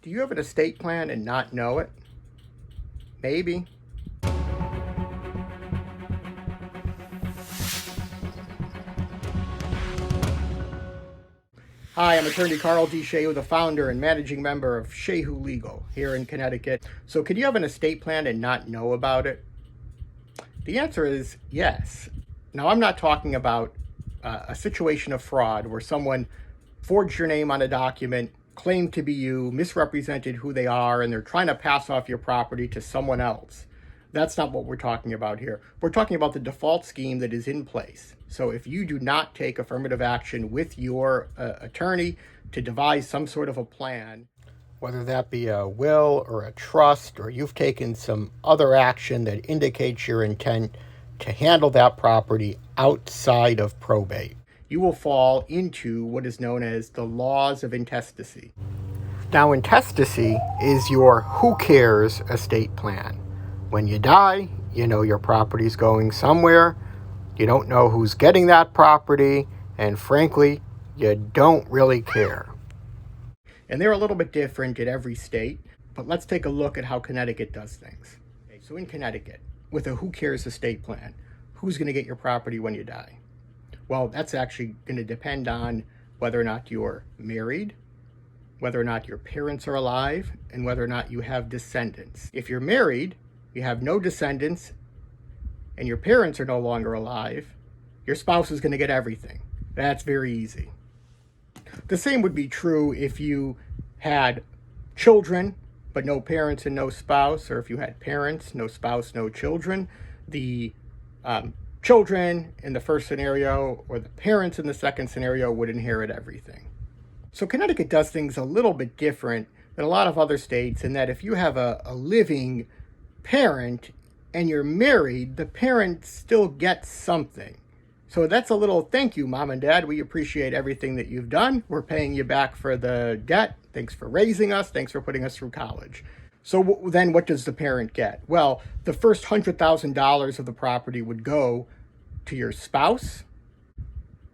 Do you have an estate plan and not know it? Maybe. Hi, I'm attorney Karl Shehu, the founder and managing member of Shehu Legal here in Connecticut. So could you have an estate plan and not know about it? The answer is yes. Now, I'm not talking about a situation of fraud where someone forged your name on a document, claimed to be you, misrepresented who they are, and they're trying to pass off your property to someone else. That's not what we're talking about here. We're talking about the default scheme that is in place. So if you do not take affirmative action with your attorney to devise some sort of a plan, whether that be a will or a trust, or you've taken some other action that indicates your intent to handle that property outside of probate, you will fall into what is known as the laws of intestacy. Now, intestacy is your who cares estate plan. When you die, you know your property's going somewhere. You don't know who's getting that property, and frankly, you don't really care. And they're a little bit different in every state, but let's take a look at how Connecticut does things. Okay, so in Connecticut, with a who cares estate plan, who's going to get your property when you die? Well, that's actually going to depend on whether or not you're married, whether or not your parents are alive, and whether or not you have descendants. If you're married, you have no descendants, and your parents are no longer alive, your spouse is going to get everything. That's very easy. The same would be true if you had children, but no parents and no spouse, or if you had parents, no spouse, no children. The children in the first scenario or the parents in the second scenario would inherit everything. So Connecticut does things a little bit different than a lot of other states in that if you have a living parent and you're married, the parent still gets something. So that's a little thank you, Mom and Dad. We appreciate everything that you've done. We're paying you back for the debt. Thanks for raising us. Thanks for putting us through college. So then what does the parent get? Well, the first $100,000 of the property would go to your spouse.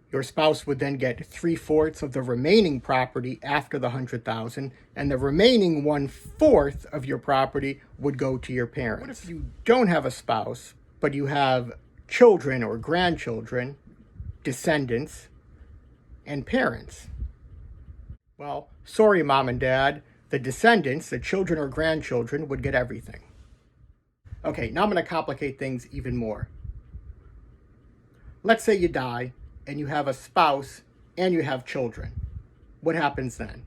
Your spouse would then get 3/4 of the remaining property after the $100,000, and the remaining 1/4 of your property would go to your parents. What if you don't have a spouse, but you have children or grandchildren, descendants, and parents? Well, sorry, Mom and Dad, the descendants, the children or grandchildren, would get everything. Okay, now I'm going to complicate things even more. Let's say you die and you have a spouse and you have children. What happens then?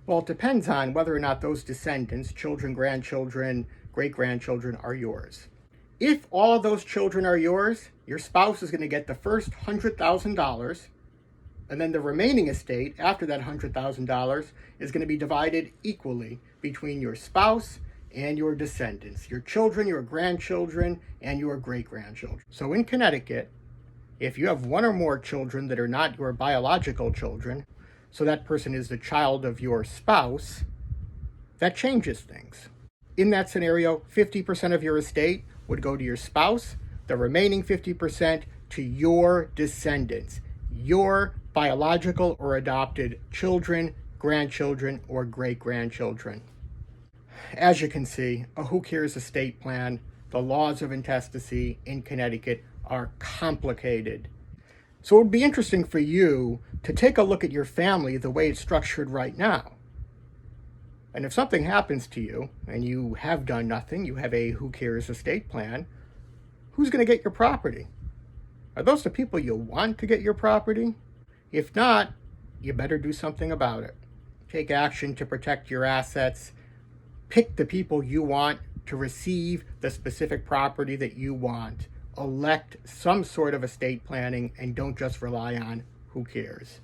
Well, it depends on whether or not those descendants, children, grandchildren, great-grandchildren, are yours. If all of those children are yours, your spouse is going to get the first $100,000, and then the remaining estate after that $100,000 is going to be divided equally between your spouse and your descendants, your children, your grandchildren, and your great-grandchildren. So in Connecticut, if you have one or more children that are not your biological children, so that person is the child of your spouse, that changes things. In that scenario, 50% of your estate would go to your spouse, the remaining 50% to your descendants, your biological or adopted children, grandchildren, or great-grandchildren. As you can see, a who cares estate plan, the laws of intestacy in Connecticut are complicated. So it would be interesting for you to take a look at your family the way it's structured right now. And if something happens to you and you have done nothing, you have a who cares estate plan, who's going to get your property? Are those the people you want to get your property? If not, you better do something about it. Take action to protect your assets. Pick the people you want to receive the specific property that you want. Elect some sort of estate planning and don't just rely on who cares.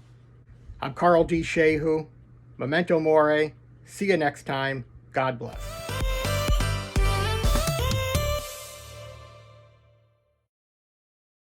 I'm Karl D. Shehu. Memento Mori. See you next time. God bless.